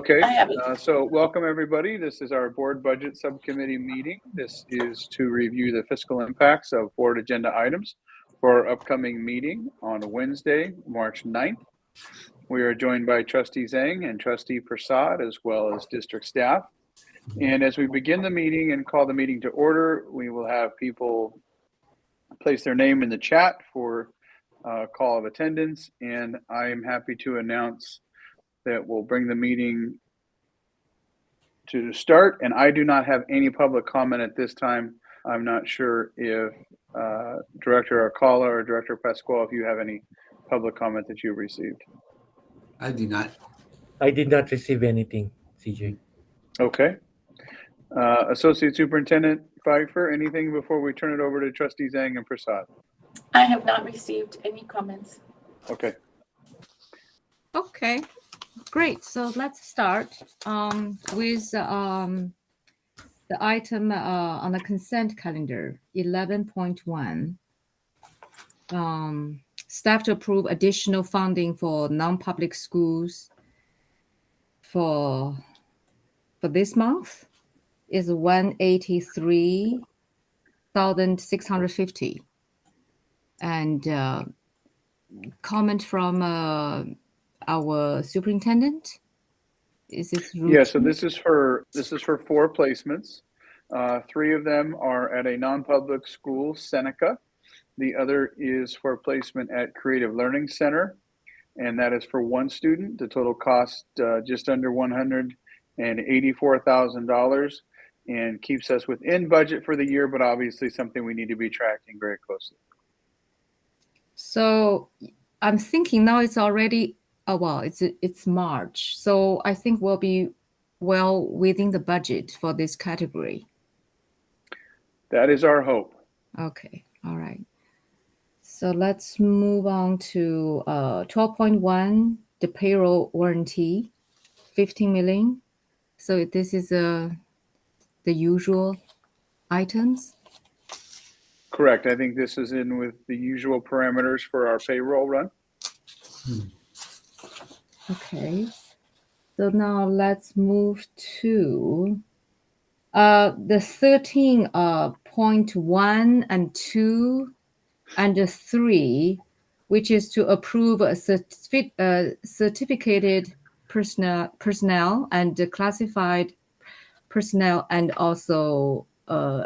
Okay, I have it. so welcome everybody. This is our board budget subcommittee meeting. This is to review the fiscal impacts of board agenda items for our upcoming meeting on Wednesday, March 9th. We are joined by Trustee Zhang and Trustee Prasad, as well as district staff. And as we begin the meeting and call the meeting to order, we will have people place their name in the chat for call of attendance. And I am happy to announce that we'll bring the meeting to start. And I do not have any public comment at this time. I'm not sure if Director Arcala or Director Pasquale, if you have any public comment that you received. I do not. I did not receive anything, CJ. Okay. Associate Superintendent Pfeiffer, anything before we turn it over to Trustee Zhang and Prasad? I have not received any comments. Okay. Okay, great. So let's start with the item on the consent calendar, 11.1. Staff to approve additional funding for non-public schools for this month is 183,650. And comment from our superintendent. Is this routine? Yeah, so this is for 4 placements. 3 of them are at a non-public school, Seneca. The other is for placement at Creative Learning Center, and that is for 1 student. The total cost just under $184,000, and keeps us within budget for the year, but obviously something we need to be tracking very closely. So I'm thinking now it's already it's March, so I think we'll be well within the budget for this category. That is our hope. Okay, all right. So let's move on to 12.1, the payroll warranty, 15 million. So this is the usual items. Correct. I think this is in with the usual parameters for our payroll run. Okay. So now let's move to the 13.1 and 2 and 3, which is to approve a certificated personnel and classified personnel, and also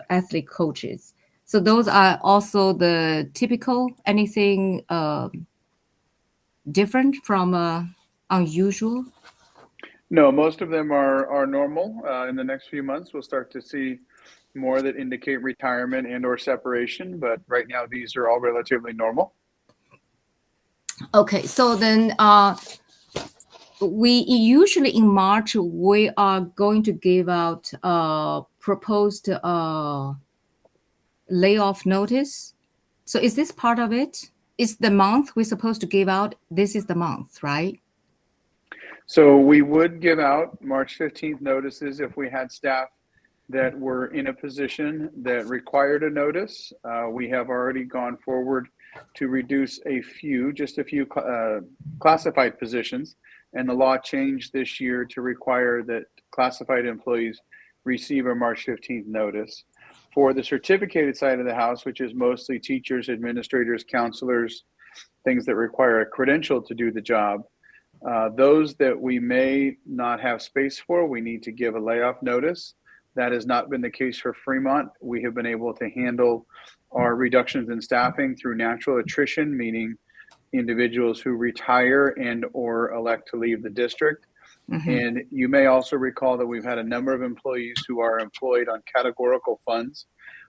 athlete coaches. So those are also the typical, anything different from unusual? No, most of them are normal. In the next few months, we'll start to see more that indicate retirement and or separation, but right now these are all relatively normal. Okay, so then we usually in March, we are going to give out proposed layoff notice. So is this part of it? Is the month we're supposed to give out? This is the month, right? So we would give out March 15th notices if we had staff that were in a position that required a notice. We have already gone forward to reduce just a few classified positions, and the law changed this year to require that classified employees receive a March 15th notice. For the certificated side of the house, which is mostly teachers, administrators, counselors, things that require a credential to do the job, those that we may not have space for, we need to give a layoff notice. That has not been the case for Fremont. We have been able to handle our reductions in staffing through natural attrition, meaning individuals who retire and or elect to leave the district. Mm-hmm. And you may also recall that we've had a number of employees who are employed on categorical funds,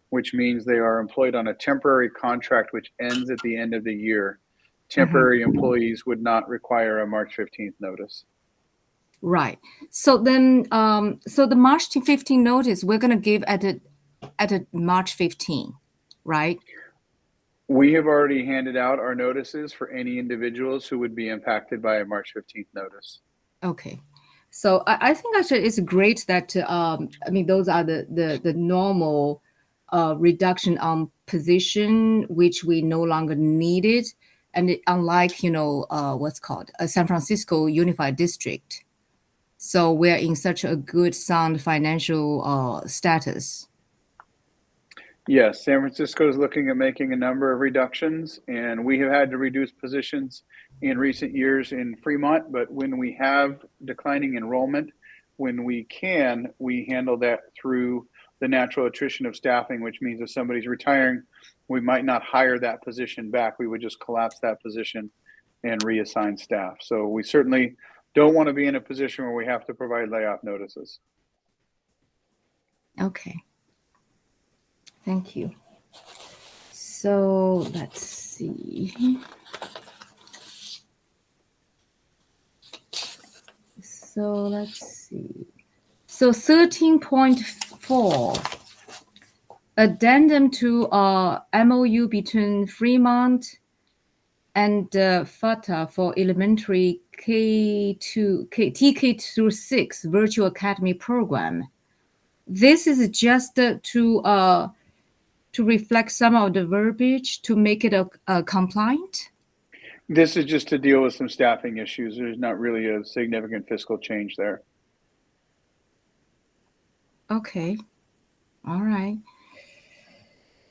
which means they are employed on a temporary contract which ends at the end of the year. Temporary mm-hmm. employees would not require a March 15th notice. Right. So then, so the March 15 notice we're going to give at a March 15, right? We have already handed out our notices for any individuals who would be impacted by a March 15th notice. Okay. So I think actually it's great that, I mean, those are the normal reduction on position, which we no longer needed. And unlike, what's called a San Francisco Unified District. So we're in such a good, sound financial status. Yes, San Francisco is looking at making a number of reductions, and we have had to reduce positions in recent years in Fremont. But when we have declining enrollment, when we can, we handle that through the natural attrition of staffing, which means if somebody's retiring, we might not hire that position back. We would just collapse that position and reassign staff. So we certainly don't want to be in a position where we have to provide layoff notices. Okay. Thank you. So let's see. So 13.4, addendum to MOU between Fremont and FATA for elementary TK through 6 virtual academy program. This is just to reflect some of the verbiage to make it compliant? This is just to deal with some staffing issues. There's not really a significant fiscal change there. Okay. All right.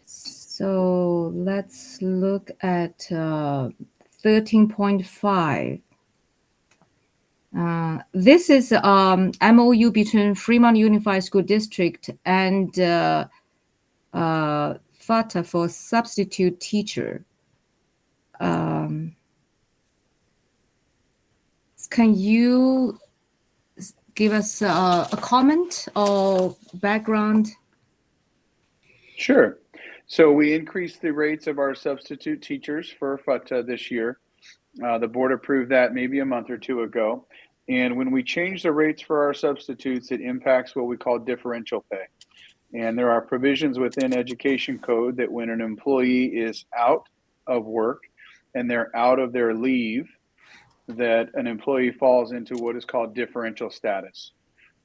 So let's look at 13.5. This is MOU between Fremont Unified School District and FATA for substitute teacher. Can you give us a comment or background? Sure. So we increased the rates of our substitute teachers for FATA this year. The board approved that maybe a month or two ago. And when we change the rates for our substitutes, it impacts what we call differential pay. And there are provisions within education code that when an employee is out of work and they're out of their leave, that an employee falls into what is called differential status,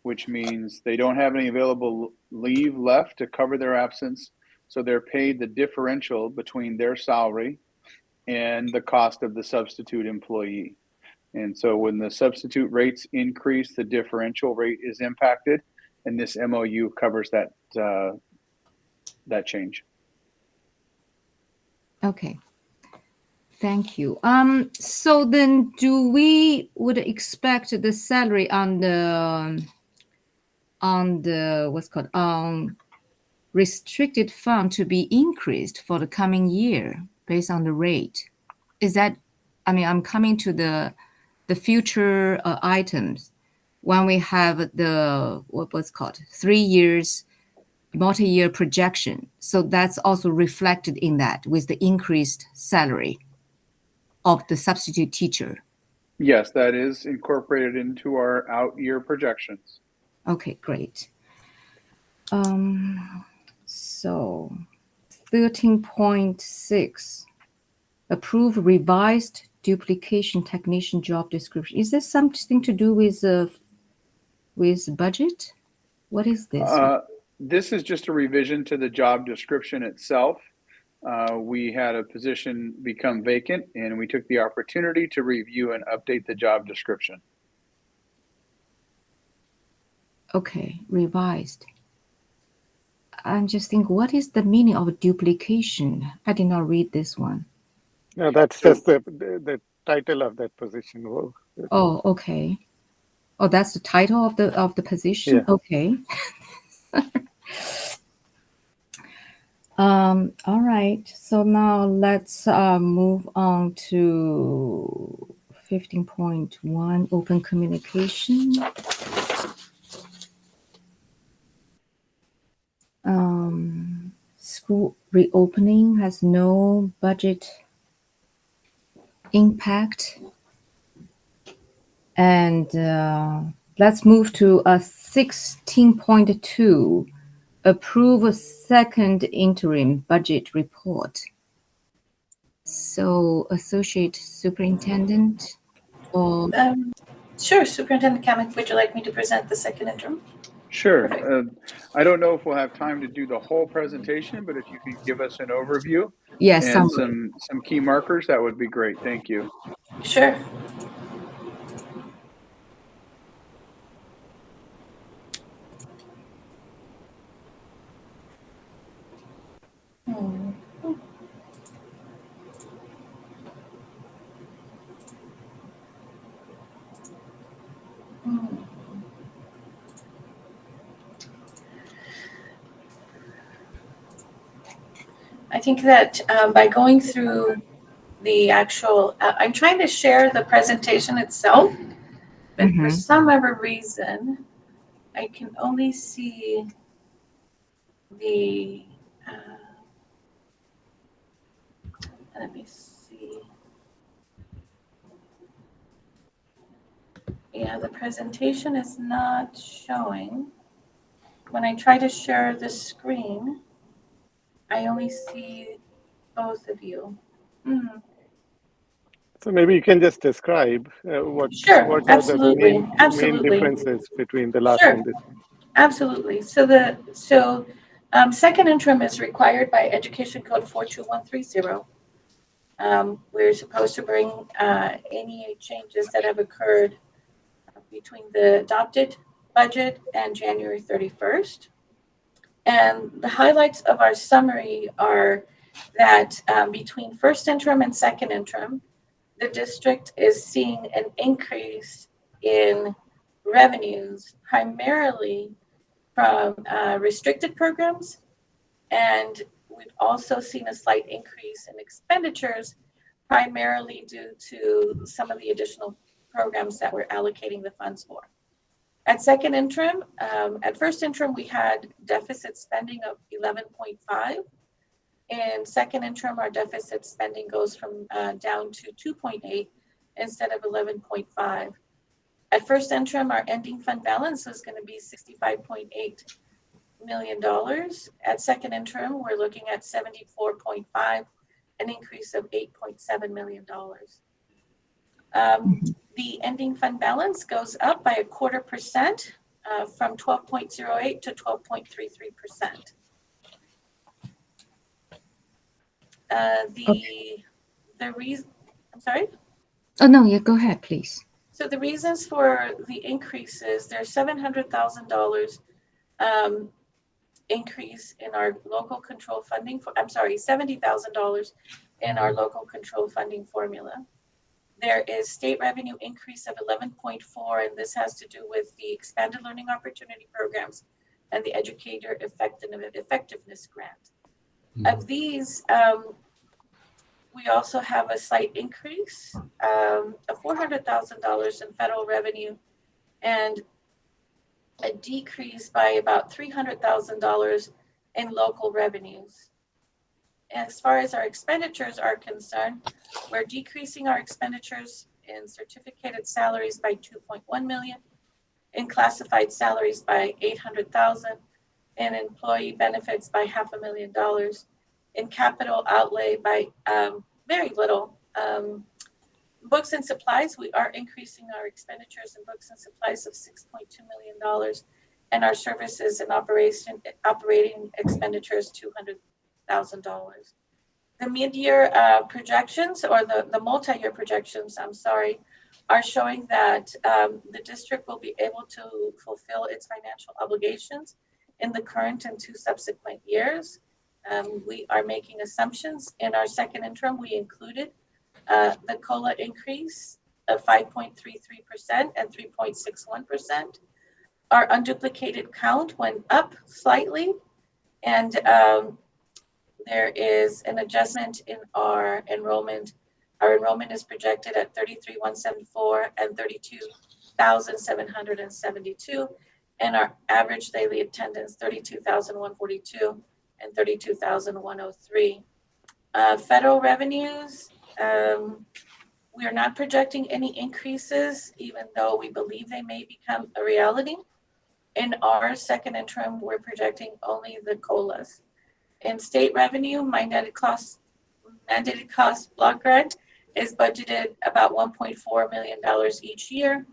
which means they don't have any available leave left to cover their absence. So they're paid the differential between their salary and the cost of the substitute employee. And so when the substitute rates increase, the differential rate is impacted, and this MOU covers that change. Okay. Thank you. So then would expect the salary on the what's called restricted fund to be increased for the coming year based on the rate? Is that, I mean, I'm coming to the future items when we have the what's called 3 years multi-year projection. So that's also reflected in that with the increased salary of the substitute teacher. Yes, that is incorporated into our out-year projections. Okay, great. So 13.6, approve revised duplication technician job description. Is this something to do with budget? What is this? This is just a revision to the job description itself. We had a position become vacant, and we took the opportunity to review and update the job description. Okay, revised. I'm just thinking, what is the meaning of duplication? I did not read this one. No, that's just the title of that position. Oh, okay. Oh, that's the title of the position. Yeah. Okay. All right. So now let's move on to 15.1, open communication. School reopening has no budget impact. And let's move to 16.2, approve a second interim budget report. So, Associate Superintendent or... Sure, Superintendent Kamek, would you like me to present the second interim? Sure. I don't know if we'll have time to do the whole presentation, but if you could give us an overview and some key markers, that would be great. Thank you. Sure. think that by going through the actual, I'm trying to share the presentation itself, but for some other reason, I can only see the, let me see. Yeah, the presentation is not showing. When I try to share the screen, I only see both of you. So maybe you can just describe Sure, what are the absolutely, main absolutely. differences between the last Sure. and this one. Absolutely. So second interim is required by Education Code 42130. We're supposed to bring any changes that have occurred between the adopted budget and January 31st. And the highlights of our summary are that between first interim and second interim, the district is seeing an increase in revenues, primarily from restricted programs. And we've also seen a slight increase in expenditures, primarily due to some of the additional programs that we're allocating the funds for. At second interim, at first interim, we had deficit spending of 11.5. In second interim, our deficit spending goes from down to 2.8 instead of 11.5. At first interim, our ending fund balance was going to be $65.8 million. At second interim, we're looking at 74.5, an increase of $8.7 million. The ending fund balance goes up by 0.25% from 12.08 to 12.33%. The reason, I'm sorry? Oh, no, yeah, go ahead, please. So the reasons for the increases, there's $700,000 increase in our local control funding, $70,000 in our local control funding formula. There is state revenue increase of 11.4, and this has to do with the expanded learning opportunity programs and the educator effectiveness grant. Of these, we also have a slight increase of $400,000 in federal revenue and a decrease by about $300,000 in local revenues. As far as our expenditures are concerned, we're decreasing our expenditures in certificated salaries by 2.1 million, in classified salaries by 800,000, in employee benefits by $500,000, in capital outlay by very little. Books and supplies, we are increasing our expenditures in books and supplies of $6.2 million, and our services and operating expenditures $200,000. The mid-year projections, or the multi-year projections, are showing that the district will be able to fulfill its financial obligations in the current and 2 subsequent years. We are making assumptions. In our second interim, we included the COLA increase of 5.33% and 3.61%. Our unduplicated count went up slightly, and there is an adjustment in our enrollment. Our enrollment is projected at 33,174 and 32,772, and our average daily attendance 32,142 and 32,103. Federal revenues, we are not projecting any increases, even though we believe they may become a reality. In our second interim, we're projecting only the COLAs. In state revenue, my mandated cost block grant is budgeted about $1.4 million each year,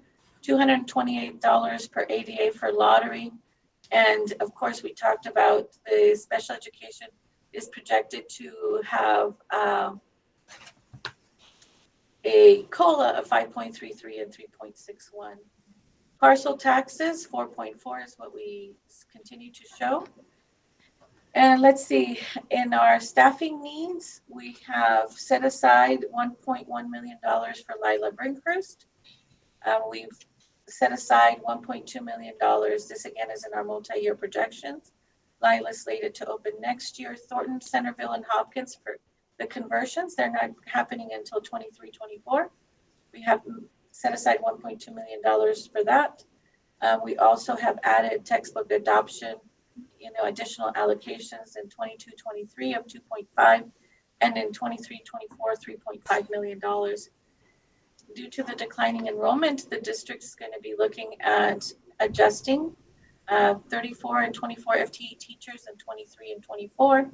$228 per ADA for lottery. And of course, we talked about the special education is projected to have a COLA of 5.33 and 3.61. Parcel taxes, 4.4 is what we continue to show. And let's see, in our staffing needs, we have set aside $1.1 million for Lila Brinkhurst. We've set aside $1.2 million. This again is in our multi-year projections. Lila slated to open next year. Thornton, Centerville, and Hopkins for the conversions. They're not happening until 23-24. We have set aside $1.2 million for that. We also have added textbook adoption, additional allocations in 22-23 of 2.5, and in 23-24, $3.5 million. Due to the declining enrollment, the district is going to be looking at adjusting 34 and 24 FTE teachers in 23 and 24.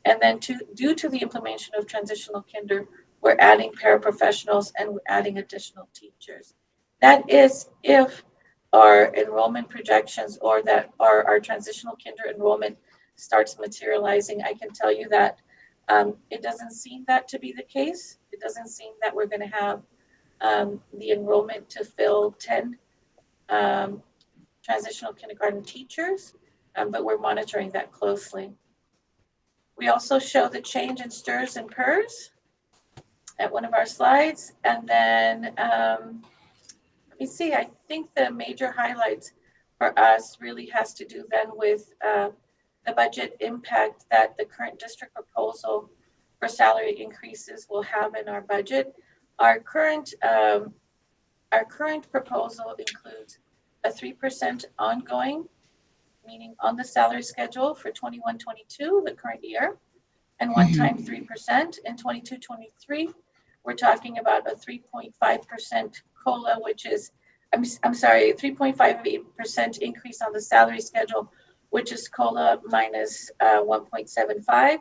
And then due to the implementation of transitional kinder, we're adding paraprofessionals and we're adding additional teachers. That is if our enrollment projections or that our transitional kinder enrollment starts materializing. I can tell you that it doesn't seem that to be the case. It doesn't seem that we're going to have the enrollment to fill 10 transitional kindergarten teachers, but we're monitoring that closely. We also show the change in STRS and PERS at one of our slides. And then let me see, I think the major highlights for us really has to do then with the budget impact that the current district proposal for salary increases will have in our budget. Our current proposal includes a 3% ongoing, meaning on the salary schedule for 21-22, the current year, and one-time 3% in 22-23. We're talking about a 3.5% COLA, which is, I'm sorry, 3.58% increase on the salary schedule, which is COLA minus 1.75,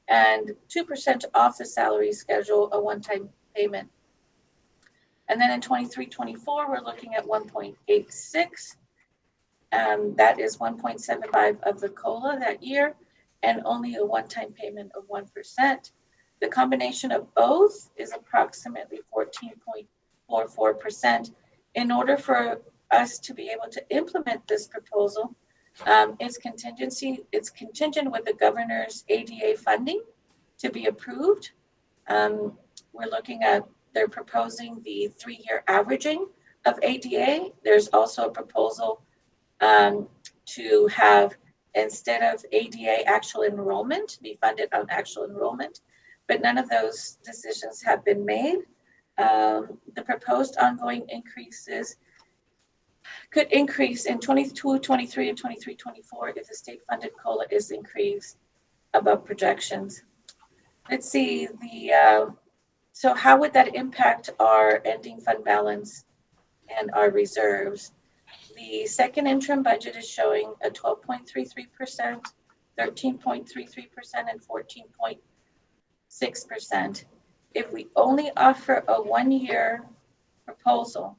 and 2% off the salary schedule, a one-time payment. And then in 23-24, we're looking at 1.86. That is 1.75 of the COLA that year, and only a one-time payment of 1%. The combination of both is approximately 14.44%. In order for us to be able to implement this proposal, it's contingent with the governor's ADA funding to be approved. We're looking at, they're proposing the 3-year averaging of ADA. There's also a proposal to have, instead of ADA actual enrollment, be funded on actual enrollment, but none of those decisions have been made. The proposed ongoing increases could increase in 22-23 and 23-24 if the state funded COLA is increased above projections. Let's see, so how would that impact our ending fund balance and our reserves? The second interim budget is showing a 12.33%, 13.33%, and 14.6%. If we only offer a 1-year proposal,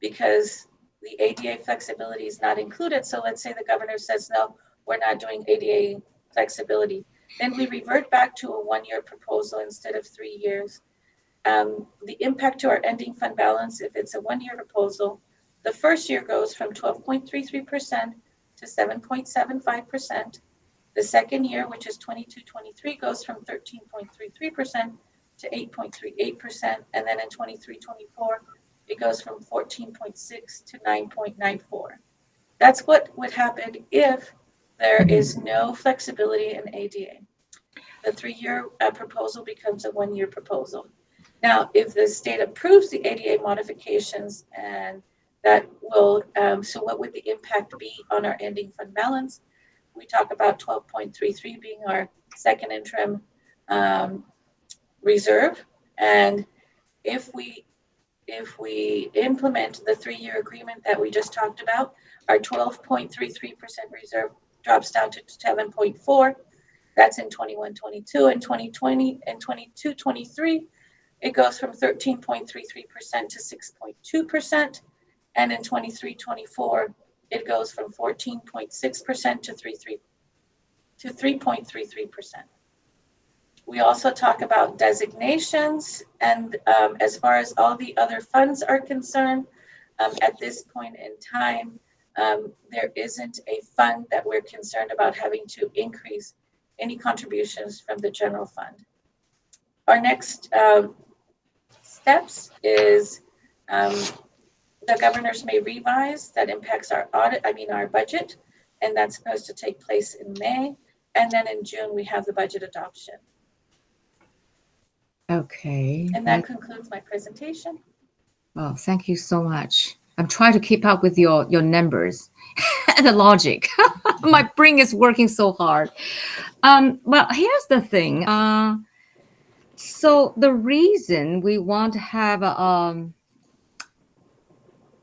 because the ADA flexibility is not included, so let's say the governor says, no, we're not doing ADA flexibility, then we revert back to a 1-year proposal instead of 3 years. The impact to our ending fund balance, if it's a 1-year proposal, the first year goes from 12.33% to 7.75%. The second year, which is 22-23, goes from 13.33% to 8.38%. And then in 23-24, it goes from 14.6 to 9.94. That's what would happen if there is no flexibility in ADA. The 3-year proposal becomes a 1-year proposal. Now, if the state approves the ADA modifications, and that will, so what would the impact be on our ending fund balance? We talk about 12.33 being our second interim reserve. And if we implement the 3-year agreement that we just talked about, our 12.33% reserve drops down to 7.4. That's in 21-22. And 2020 and 22-23, it goes from 13.33% to 6.2%. And in 23-24, it goes from 14.6% to 3.33%. We also talk about designations, and as far as all the other funds are concerned, at this point in time, there isn't a fund that we're concerned about having to increase any contributions from the general fund. Our next steps is the governors may revise, that impacts our budget, and that's supposed to take place in May. And then in June, we have the budget adoption. Okay. And that concludes my presentation. Well, thank you so much. I'm trying to keep up with your numbers, the logic. My brain is working so hard. Well, here's the thing. So the reason we want to have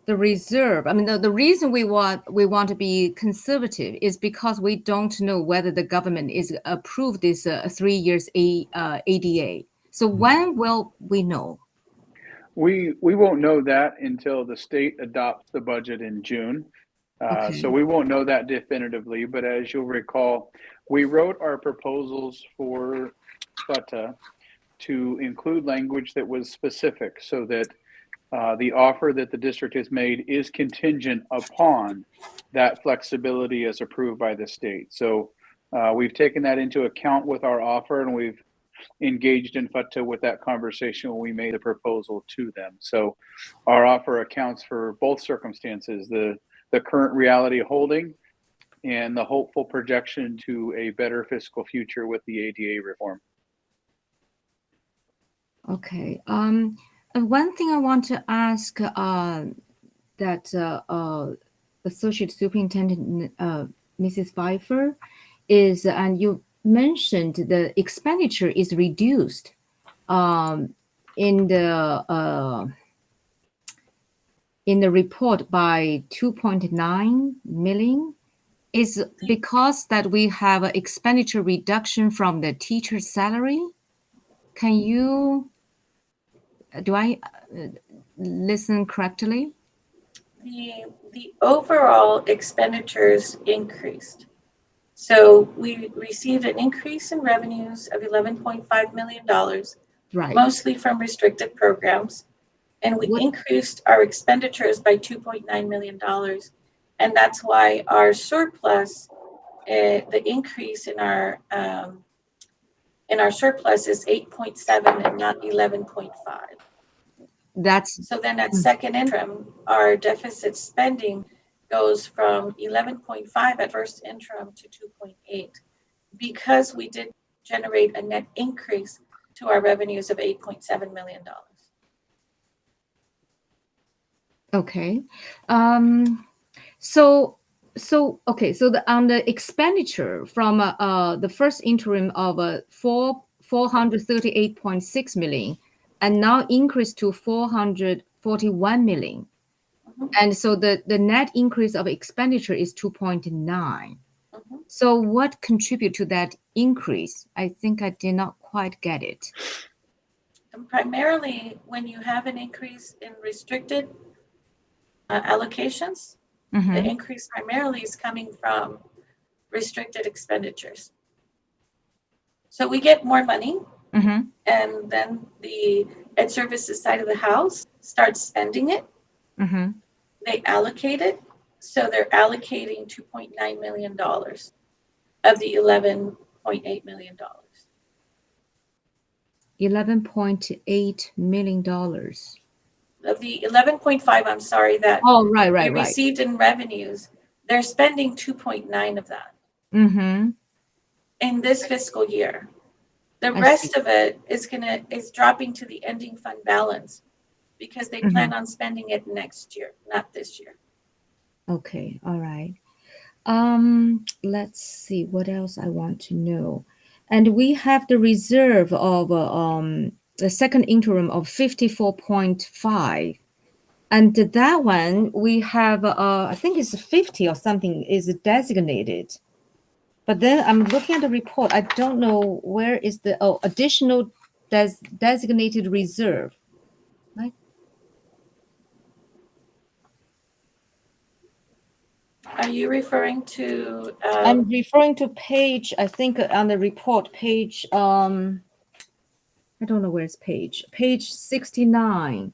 the reserve, I mean, the reason we want to be conservative is because we don't know whether the government is approved this 3 years ADA. So when will we know? We won't know that until the state adopts the budget in June. Okay. So we won't know that definitively, but as you'll recall, we wrote our proposals for FUTA to include language that was specific so that the offer that the district has made is contingent upon that flexibility as approved by the state. So we've taken that into account with our offer, and we've engaged in FUTA with that conversation when we made the proposal to them. So our offer accounts for both circumstances, the current reality holding and the hopeful projection to a better fiscal future with the ADA reform. Okay. One thing I want to ask that Associate Superintendent Mrs. Pfeiffer is, and you mentioned the expenditure is reduced in the report by 2.9 million. Is because that we have an expenditure reduction from the teacher's salary? Can you, do I listen correctly? The overall expenditures increased. So we received an increase in revenues of $11.5 million, Right. mostly from restricted programs. And we increased our expenditures by $2.9 million. And that's why our surplus, the increase in our surplus is 8.7 and not 11.5. That's So then at second interim, our deficit spending goes from 11.5 at first interim to 2.8 because we did generate a net increase to our revenues of $8.7 million. okay. So on the expenditure from the first interim of 438.6 million and now increased to 441 million. And so the net increase of expenditure is 2.9. So what contribute to that increase? I think I did not quite get it. And primarily, when you have an increase in restricted allocations, the increase primarily is coming from restricted expenditures. So we get more money, and then the Ed Services side of the house starts spending it. They allocate it. So they're allocating $2.9 million of the $11.8 million. $11.8 million. Of the 11.5, I'm sorry, that we received in revenues, they're spending 2.9 of that in this fiscal year. The rest of it is dropping to the ending fund balance because they plan on spending it next year, not this year. Okay, all right. Let's see what else I want to know. And we have the reserve of the second interim of 54.5. And that one we have, I think it's 50 or something is designated. But then I'm looking at the report. I don't know where is the additional designated reserve. Right? Are you referring to? I'm referring to page, I think on the report, page, I don't know where it's page 69.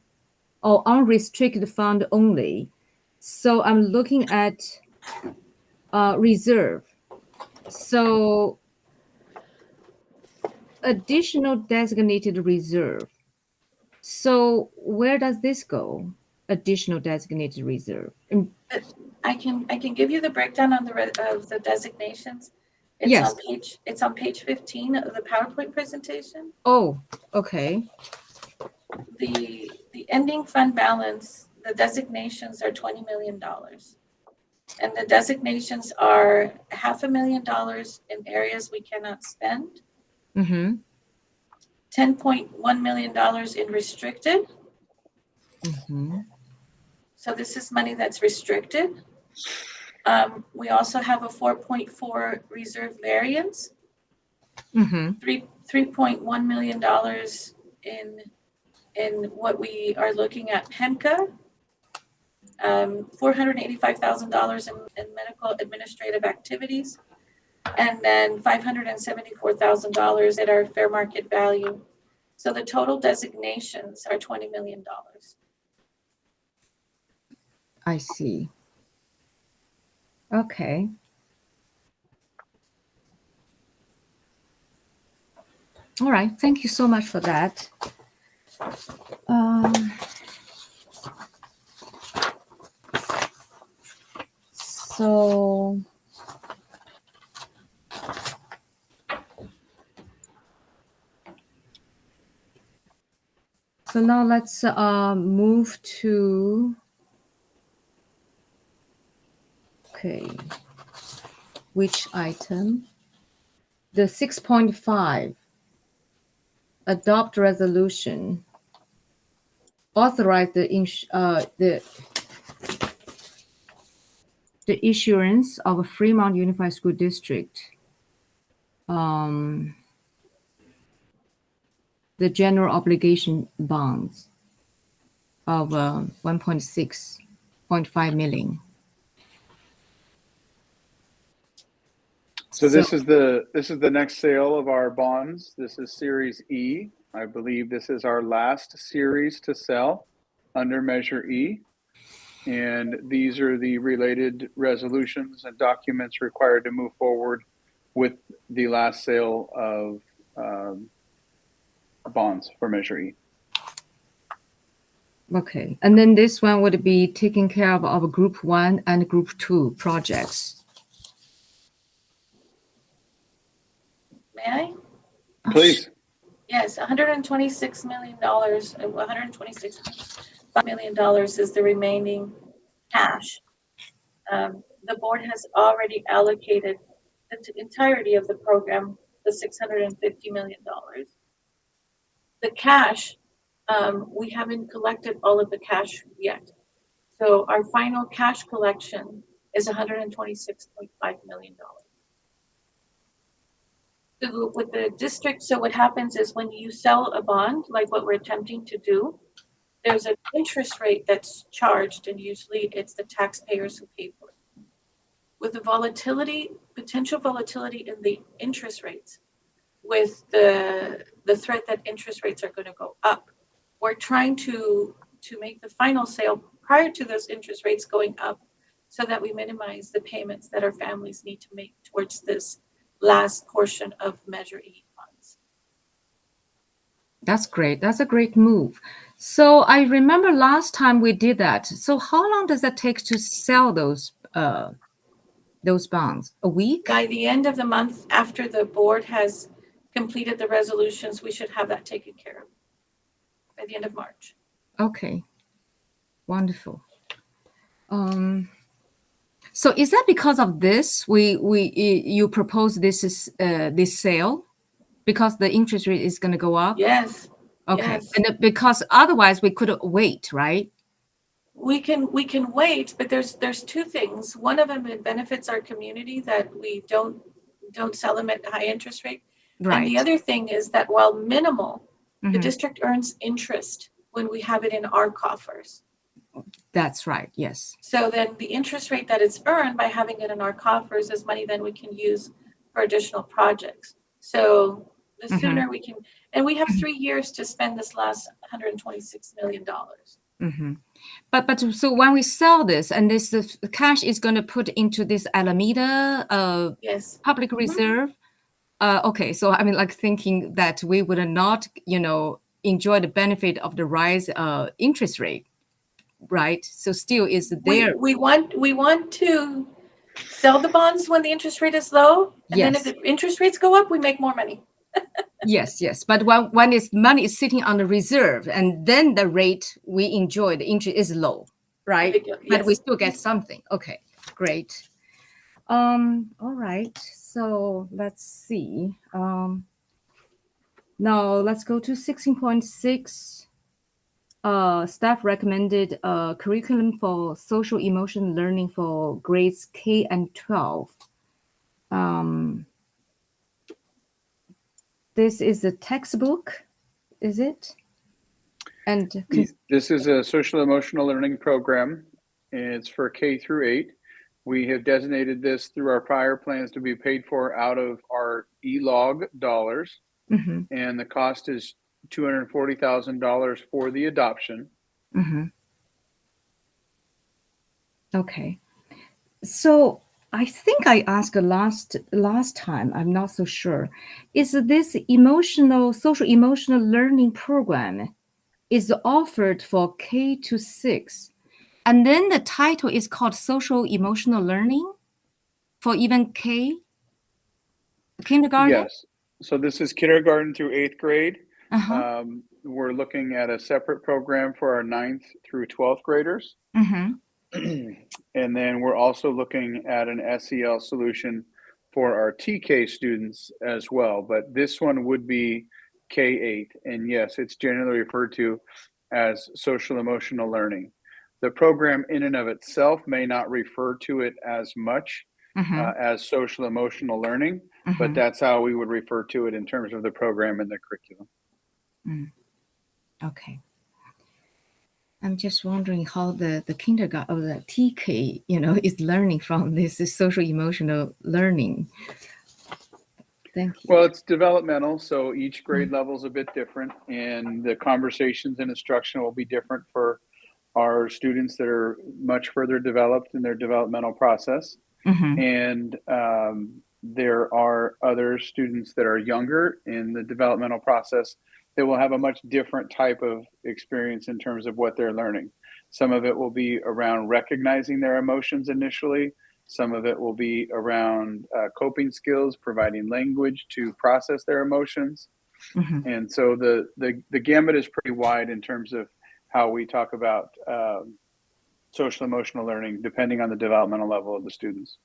Oh, unrestricted fund only. So I'm looking at reserve. So additional designated reserve. So where does this go? additional designated reserve? And I can give you the breakdown on of the designations. Yes. It's on page 15 of the PowerPoint presentation. Oh, okay. The ending fund balance, the designations are $20 million. And the designations are $500,000 in areas we cannot spend, Mm-hmm. $10.1 million in restricted. Mm-hmm. So this is money that's restricted. We also have a 4.4 reserve variance, Mm-hmm. $3.1 million in what we are looking at PEMCA, $485,000 in medical administrative activities, and then $574,000 at our fair market value. So the total designations are $20 million. I see. Okay. All right. Thank you so much for that. So now let's move to, okay, which item? The 6.5, adopt resolution, authorize the issuance of a Fremont Unified School District, the general obligation bonds of 1.6.5 million. So this is the next sale of our bonds. This is Series E. I believe this is our last series to sell under Measure E. And these are the related resolutions and documents required to move forward with the last sale of bonds for Measure E. Okay, and then this one would be taking care of Group 1 and Group 2 projects. May I? Please. Yes, $126 million, $126 million is the remaining cash. The board has already allocated the entirety of the program, the $650 million. The cash, we haven't collected all of the cash yet. So our final cash collection is $126.5 million. So with the district, so what happens is when you sell a bond, like what we're attempting to do, there's an interest rate that's charged, and usually it's the taxpayers who pay for it. With the volatility, potential volatility in the interest rates, with the threat that interest rates are going to go up, we're trying to make the final sale prior to those interest rates going up so that we minimize the payments that our families need to make towards this last portion of Measure E funds. That's great. That's a great move. So I remember last time we did that. So how long does that take to sell those bonds? A week? By the end of the month, after the board has completed the resolutions, we should have that taken care of by the end of March. Okay, wonderful. So is that because of this you propose this sale because the interest rate is going to go up? Yes. Okay, Yes. and because otherwise we could wait, right? We can wait, but there's two things. One of them, it benefits our community that we don't sell them at high interest rate. Right. And the other thing is that while minimal, the Mhm. district earns interest when we have it in our coffers. That's right. Yes. So then the interest rate that it's earned by having it in our coffers is money then we can use for additional projects. So the sooner we can, and we have 3 years to spend this last $126 million. Mm-hmm. But so when we sell this and the cash is going to put into this Alameda Yes. public reserve. Okay, so I mean, like thinking that we would not, enjoy the benefit of the rise interest rate. right? So still is We, there. we want to sell the bonds when the interest rate is low. And then if Yes. the interest rates go up, we make more money. Yes. But when it's money is sitting on the reserve, and then the rate we enjoy, the interest is low, right? But we Yes. still get something. Okay, great. All right. So let's see. Now let's go to 16.6. Staff recommended curriculum for social emotional learning for grades K and 12. This is a textbook, is it? And This is a social emotional learning program. It's for K through 8. We have designated this through our prior plans to be paid for out of our ELOG dollars. Mhm, And the cost is $240,000 for the adoption. mhm. Okay. So I think I asked last time, I'm not so sure. Is this social emotional learning program is offered for K to 6? And then the title is called social emotional learning for even kindergarten? Yes. So this is kindergarten through 8th grade. Uh-huh. We're looking at a separate program for our 9th through 12th graders. Mm-hmm. And then we're also looking at an SEL solution for our TK students as well. But this one would be K8. And yes, it's generally referred to as social emotional learning. The program in and of itself may not refer to it as much Mm-hmm. as social emotional learning, Mm-hmm. but that's how we would refer to it in terms of the program and the curriculum. Okay. I'm just wondering how the kindergarten or the TK, is learning from this social emotional learning. Thank you. Well, it's developmental, so each grade level is a bit different, and the conversations and instruction will be different for our students that are much further developed in their developmental process. Mm-hmm. And there are other students that are younger in the developmental process that will have a much different type of experience in terms of what they're learning. Some of it will be around recognizing their emotions initially. Some of it will be around coping skills, providing language to process their emotions. Mm-hmm. And so the gamut is pretty wide in terms of how we talk about social emotional learning, depending on the developmental level of the students.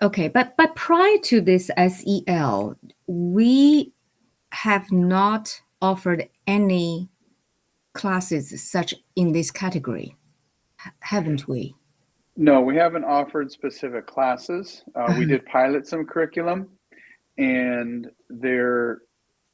Okay, but prior to this SEL, we have not offered any classes such in this category, haven't we? No, we haven't offered specific classes. We did pilot some curriculum, and there,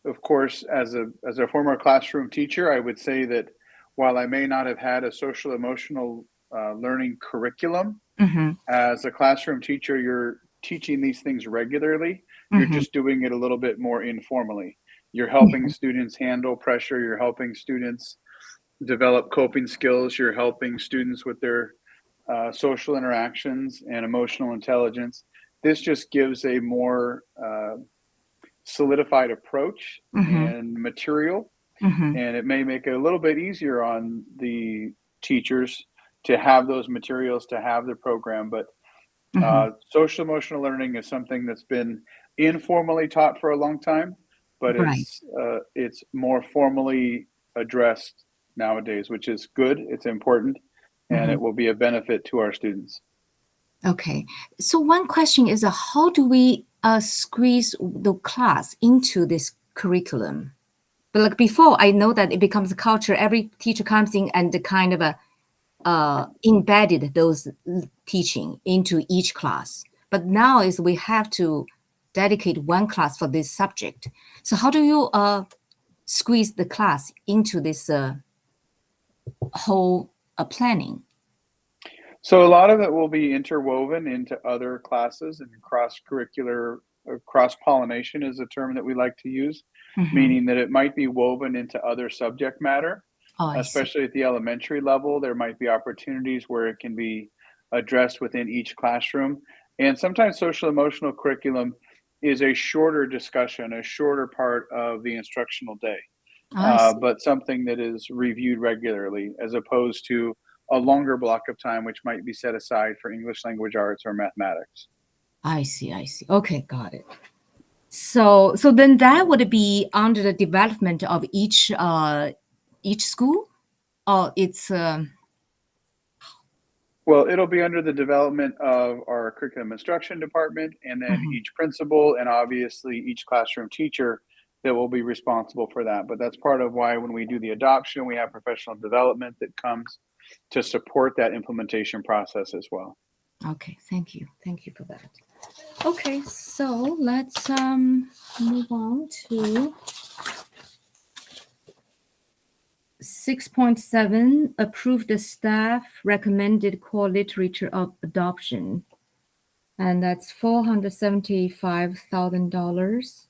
of course, as a former classroom teacher, I would say that while I may not have had a social emotional learning curriculum, Mm-hmm. as a classroom teacher, you're teaching these things regularly. You're Mm-hmm. just doing it a little bit more informally. You're helping students handle pressure. You're helping students develop coping skills. You're helping students with their social interactions and emotional intelligence. This just gives a more solidified approach and material, Mm-hmm. and it may make it a little bit easier on the teachers to have those materials, to have the program. But social emotional learning is something that's been informally taught for a long time, but Right. it's more formally addressed nowadays, which is good. It's important, and it will be a benefit to our students. Okay. So one question is, how do we squeeze the class into this curriculum? But like before, I know that it becomes a culture. Every teacher comes in and kind of embedded those teaching into each class. But now is we have to dedicate one class for this subject. So how do you squeeze the class into this whole planning? So a lot of it will be interwoven into other classes, and cross-curricular cross-pollination is a term that we like to use, meaning that it might be woven into other subject matter. Oh, I see. Especially at the elementary level, there might be opportunities where it can be addressed within each classroom. And sometimes social emotional curriculum is a shorter discussion, a shorter part of the instructional day. I see. but something that is reviewed regularly as opposed to a longer block of time, which might be set aside for English language arts or mathematics. I see. I see. Okay, got it. So then that would be under the development of each school, or it's Well, it'll be under the development of our curriculum instruction department, and then Mhm. each principal and obviously each classroom teacher that will be responsible for that. But that's part of why when we do the adoption, we have professional development that comes to support that implementation process as well. Okay, thank you. Thank you for that. Okay, so let's move on to 6.7, approve the staff recommended core literature of adoption. And that's $475,000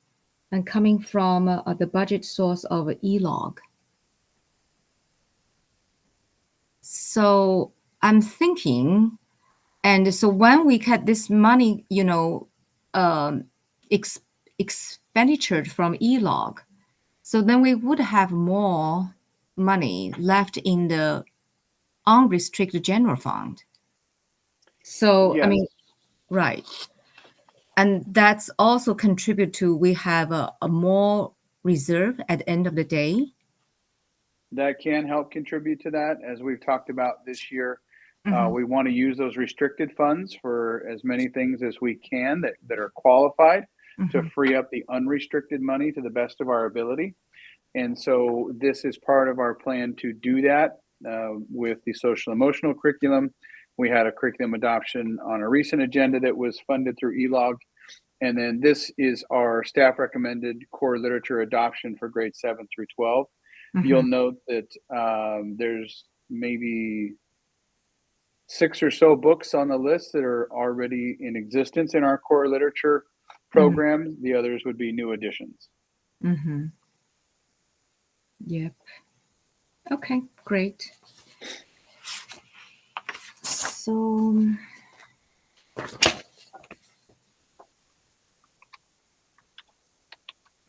and coming from the budget source of ELOG. So I'm thinking, and so when we get this money, expenditure from ELOG, so then we would have more money left in the unrestricted general fund. So, I Yes. mean, right. And that's also contribute to we have a more reserve at the end of the day. That can help contribute to that. As we've talked about this year, Mhm. we want to use those restricted funds for as many things as we can that are qualified to Mhm. free up the unrestricted money to the best of our ability. And so this is part of our plan to do that with the social emotional curriculum. We had a curriculum adoption on a recent agenda that was funded through ELOG. And then this is our staff recommended core literature adoption for grades 7 through 12. Mhm. You'll note that there's maybe 6 or so books on the list that are already in existence in our core literature program. The others would be new additions. Mhm. Yep. Okay, great. So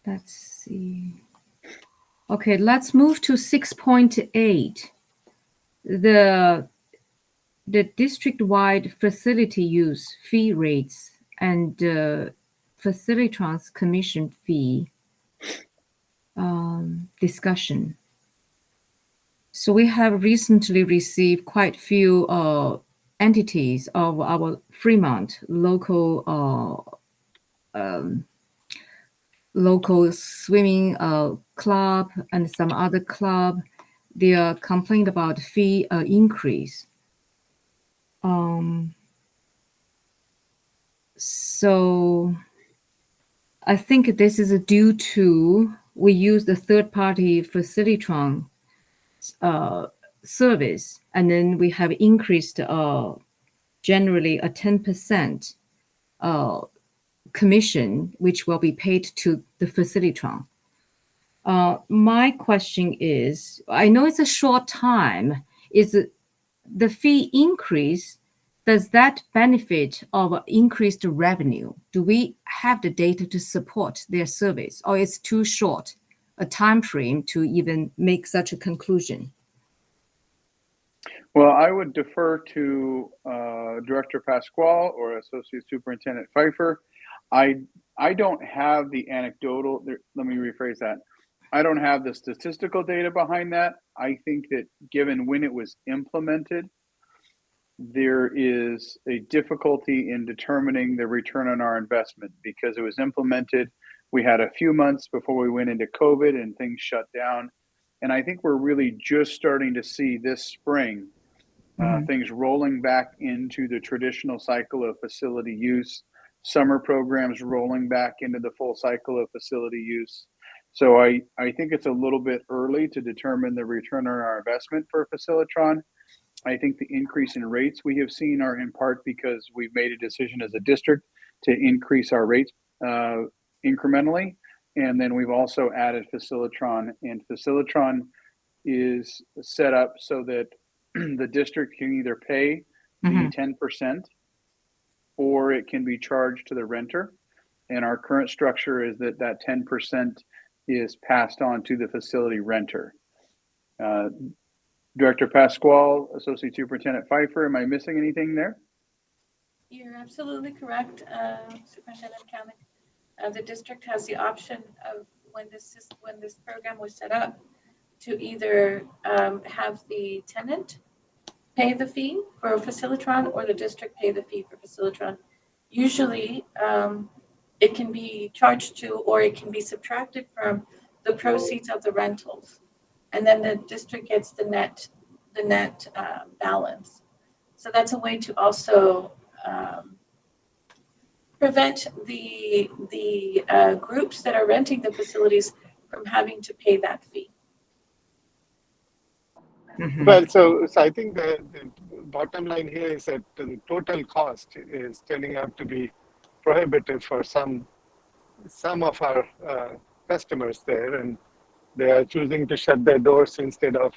let's see. Okay, let's move to 6.8. The district-wide facility use fee rates and Facilitrans commission fee discussion. So we have recently received quite few entities of our Fremont local swimming club and some other club. They are complaining about fee increase. So I think this is due to we use the third-party Facilitron service, and then we have increased generally a 10% commission, which will be paid to the Facilitron. My question is, I know it's a short time, is the fee increase, does that benefit of increased revenue? Do we have the data to support their service, or it's too short a time frame to even make such a conclusion? Well, I would defer to Director Pasquale or Associate Superintendent Pfeiffer. I don't have the anecdotal, let me rephrase that. I don't have the statistical data behind that. I think that given when it was implemented, there is a difficulty in determining the return on our investment because it was implemented. We had a few months before we went into COVID and things shut down. And I think we're really just starting to see this spring things rolling back into the traditional cycle of facility use, summer programs rolling back into the full cycle of facility use. So I think it's a little bit early to determine the return on our investment for Facilitron. I think the increase in rates we have seen are in part because we've made a decision as a district to increase our rates incrementally. And then we've also added Facilitron, and Facilitron is set up so that the district can either pay the 10% or it can be charged to the renter. And our current structure is that 10% is passed on to the facility renter. Director Pasquale, Associate Superintendent Pfeiffer, am I missing anything there? You're absolutely correct, Superintendent Kalnick. The district has the option of when this program was set up to either have the tenant pay the fee for Facilitron or the district pay the fee for Facilitron. Usually, it can be charged to or it can be subtracted from the proceeds of the rentals, and then the district gets the net balance. So that's a way to also prevent the groups that are renting the facilities from having to pay that fee. Mhm. Well, so I think the bottom line here is that the total cost is turning out to be prohibitive for some of our customers there, and they are choosing to shut their doors instead of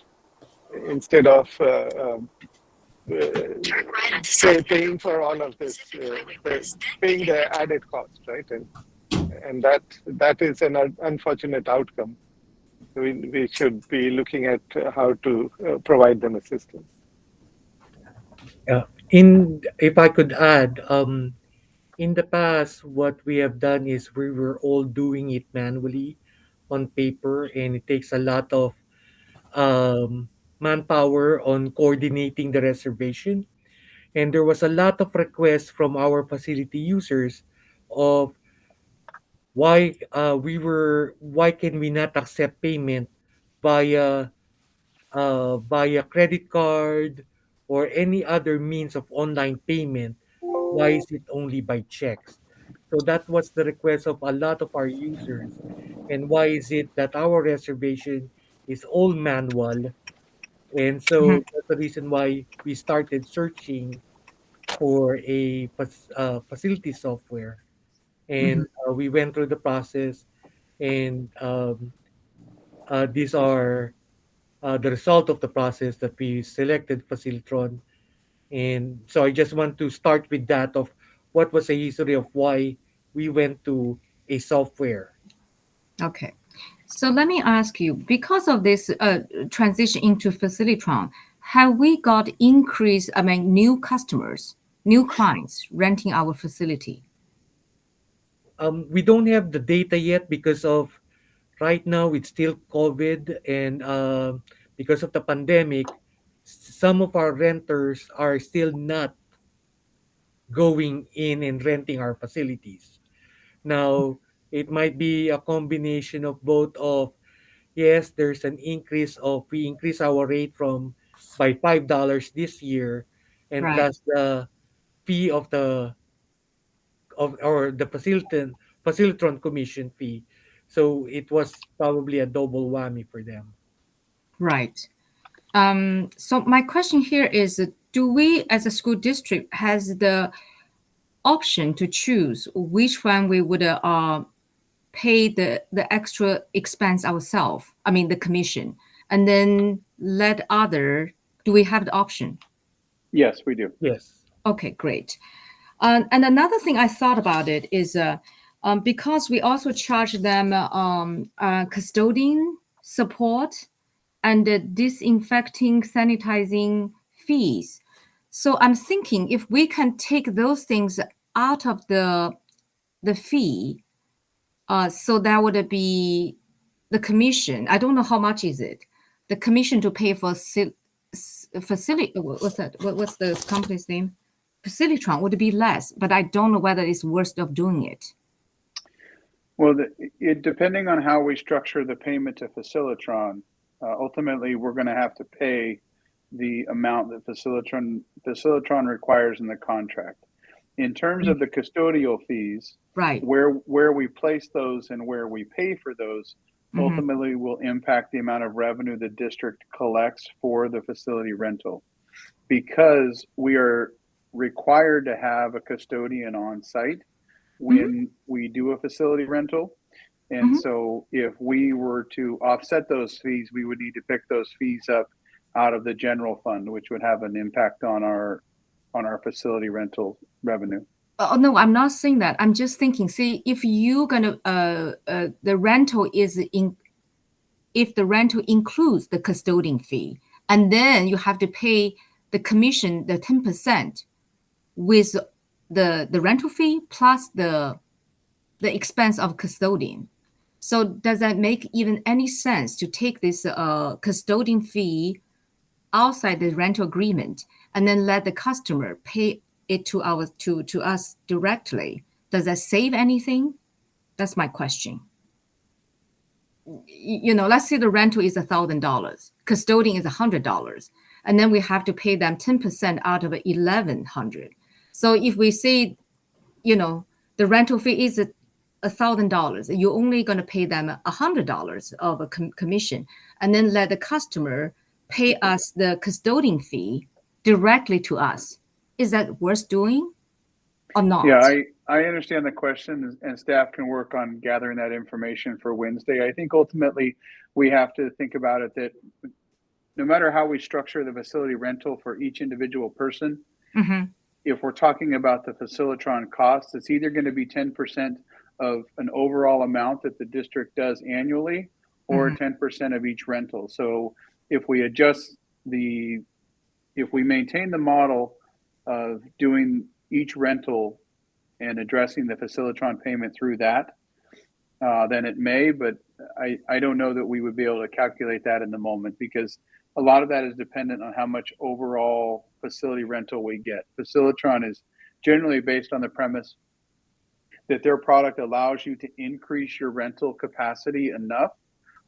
paying for all of this, paying the added cost, right? And that is an unfortunate outcome. We should be looking at how to provide them assistance. If I could add, in the past, what we have done is we were all doing it manually on paper, and it takes a lot of um, manpower on coordinating the reservation. And there was a lot of requests from our facility users of why can we not accept payment via via credit card or any other means of online payment. Why is it only by checks? So that was the request of a lot of our users. And why is it that our reservation is all manual? And Mhm. so that's the reason why we started searching for a facility software. And Mhm. we went through the process, and these are the result of the process that we selected Facilitron. And so I just want to start with that of what was the history of why we went to a software. Okay. So let me ask you, because of this transition into Facilitron, have we got increased, I mean, new customers, new clients renting our facility? We don't have the data yet because of right now it's still COVID, and because of the pandemic, some of our renters are still not going in and renting our facilities. Now, it might be a combination of both of yes, there's an increase of we increase our rate from by $5 this year, and Right. plus the fee of the of or the facilitron commission fee. So it was probably a double whammy for them. Right. So my question here is, do we as a school district has the option to choose which one we would pay the extra expense ourselves? I mean, the commission, and then let other, do we have the option? Yes, we do. Yes. Okay, great. And another thing I thought about it is because we also charge them custodian support and disinfecting, sanitizing fees. So I'm thinking if we can take those things out of the fee, so that would be the commission. I don't know how much is it. The commission to pay for facility. What's that? What's the company's name? Facilitron would be less, but I don't know whether it's worth of doing it. Well, depending on how we structure the payment to Facilitron, ultimately we're going to have to pay the amount that Facilitron requires in the contract. In terms of the custodial fees, Right. where we place those and where we pay for those Mhm. ultimately will impact the amount of revenue the district collects for the facility rental. Because we are required to have a custodian on site when we do a facility rental. And Mhm. so if we were to offset those fees, we would need to pick those fees up out of the general fund, which would have an impact on our facility rental revenue. Oh no, I'm not saying that. I'm just thinking. See, if you gonna the rental is in, if the rental includes the custodian fee, and then you have to pay the commission, the 10% with the rental fee plus the expense of custodian. So does that make even any sense to take this custodian fee outside the rental agreement and then let the customer pay it to us directly? Does that save anything? That's my question. You know, let's say the rental is $1,000, custodian is $100, and then we have to pay them 10% out of 1,100. So if we say, you know, the rental fee is $1,000, you're only going to pay them $100 of a commission, and then let the customer pay us the custodian fee directly to us. Is that worth doing or not? Yeah, I understand the question, and staff can work on gathering that information for Wednesday. I think ultimately we have to think about it that no matter how we structure the facility rental for each individual person, if we're talking about the Facilitron costs, it's either going to be 10% of an overall amount that the district does annually or 10% of each rental. So if we maintain the model of doing each rental and addressing the Facilitron payment through that, then it may, but I don't know that we would be able to calculate that in the moment, because a lot of that is dependent on how much overall facility rental we get. Facilitron is generally based on the premise that their product allows you to increase your rental capacity enough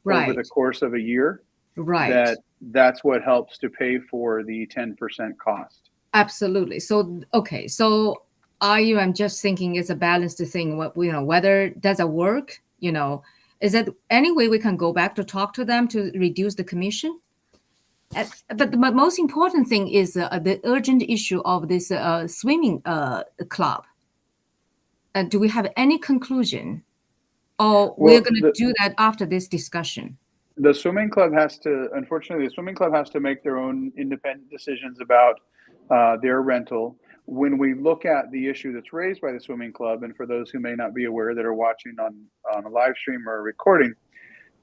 over the course of a year, that's what helps to pay for the 10% cost. Absolutely. So, okay. So I'm just thinking it's a balanced thing. What, you know, whether does it work, you know, is that any way we can go back to talk to them to reduce the commission? But the most important thing is the urgent issue of this swimming club. Do we have any conclusion, or we're going to do that after this discussion? The swimming club unfortunately, the swimming club has to make their own independent decisions about their rental. When we look at the issue that's raised by the swimming club, and for those who may not be aware that are watching on a live stream or a recording,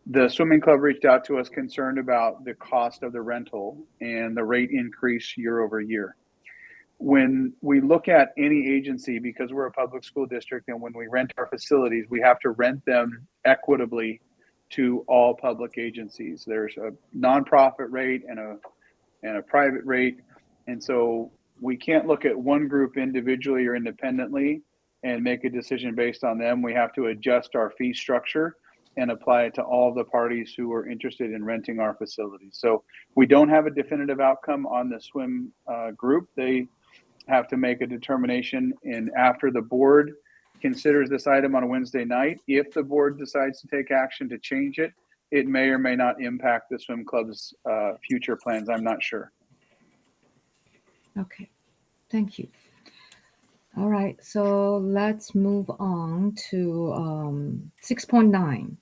the swimming club reached out to us concerned about the cost of the rental and the rate increase year over year. When we look at any agency, because we're a public school district, and when we rent our facilities, we have to rent them equitably to all public agencies. There's a nonprofit rate and a private rate. And so we can't look at one group individually or independently and make a decision based on them. We have to adjust our fee structure and apply it to all the parties who are interested in renting our facilities. So we don't have a definitive outcome on the swim group. They have to make a determination, and after the board considers this item on a Wednesday night, if the board decides to take action to change it, it may or may not impact the swim club's future plans. I'm not sure. Okay, thank you. All right, so let's move on to 6.9.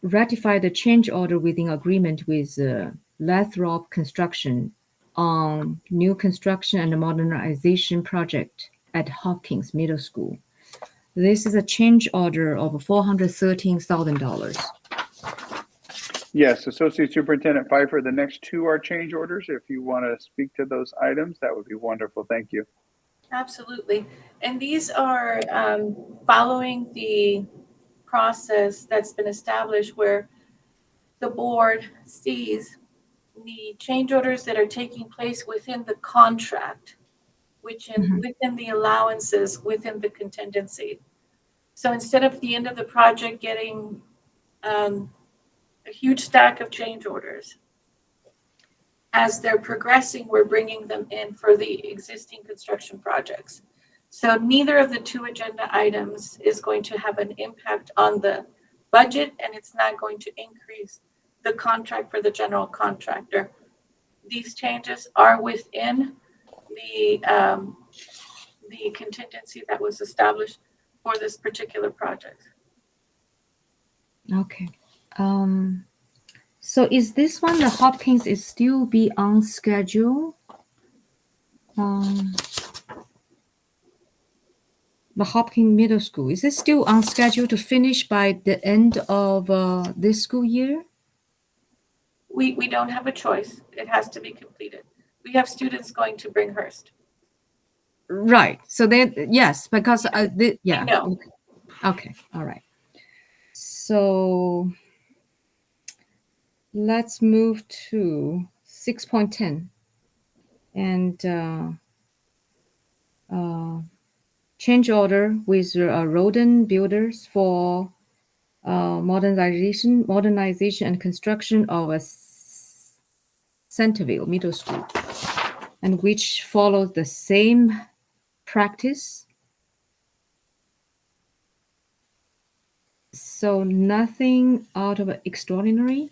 Ratify the change order within agreement with Lathrop Construction on new construction and modernization project at Hopkins Middle School. This is a change order of $413,000. Yes, Associate Superintendent Pfeiffer, the next two are change orders. If you want to speak to those items, that would be wonderful. Thank you. Absolutely. And these are following the process that's been established where the board sees the change orders that are taking place within the contract, within the allowances, within the contingency. So instead of the end of the project getting a huge stack of change orders, as they're progressing, we're bringing them in for the existing construction projects. So neither of the two agenda items is going to have an impact on the budget, and it's not going to increase the contract for the general contractor. These changes are within the contingency that was established for this particular project. Okay. So is this one, the Hopkins, is still be on schedule? the Hopkins Middle School, is it still on schedule to finish by the end of this school year? We don't have a choice. It has to be completed. We have students going to Bringhurst. Right. So then, yes, because yeah. know. Okay. All right. So let's move to 6.10 and change order with Roden Builders for modernization and construction of a Centerville Middle School, and which follows the same practice. So nothing out of extraordinary.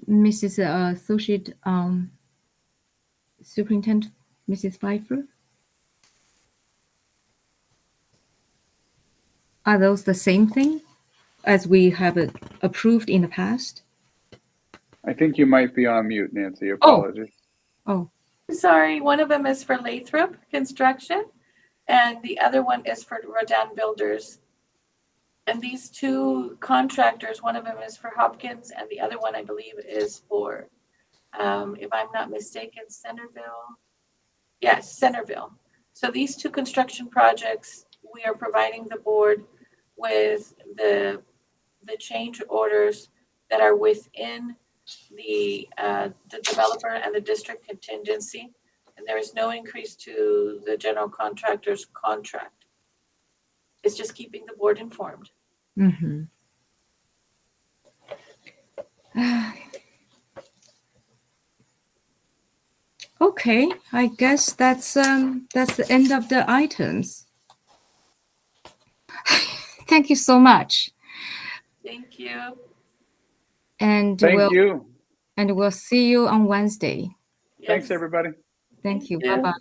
Mrs. Associate Superintendent, Mrs. Pfeiffer? Are those the same thing as we have approved in the past? I think you might be on mute, Nancy. Apologies. Oh, Sorry, one of them is for Lathrop Construction, and the other one is for Rodan Builders. And these two contractors, one of them is for Hopkins, and the other one, I believe, is for, if I'm not mistaken, Centerville. Yes, Centerville. So these two construction projects, we are providing the board with the change orders that are within the developer and the district contingency, and there is no increase to the general contractor's contract. It's just keeping the board informed. mm-hmm. Okay, I guess that's the end of the items. Thank you so much, Thank you. and Thank you. we'll see you on Wednesday. Yes. Thanks, everybody. Thank you. you. Bye bye.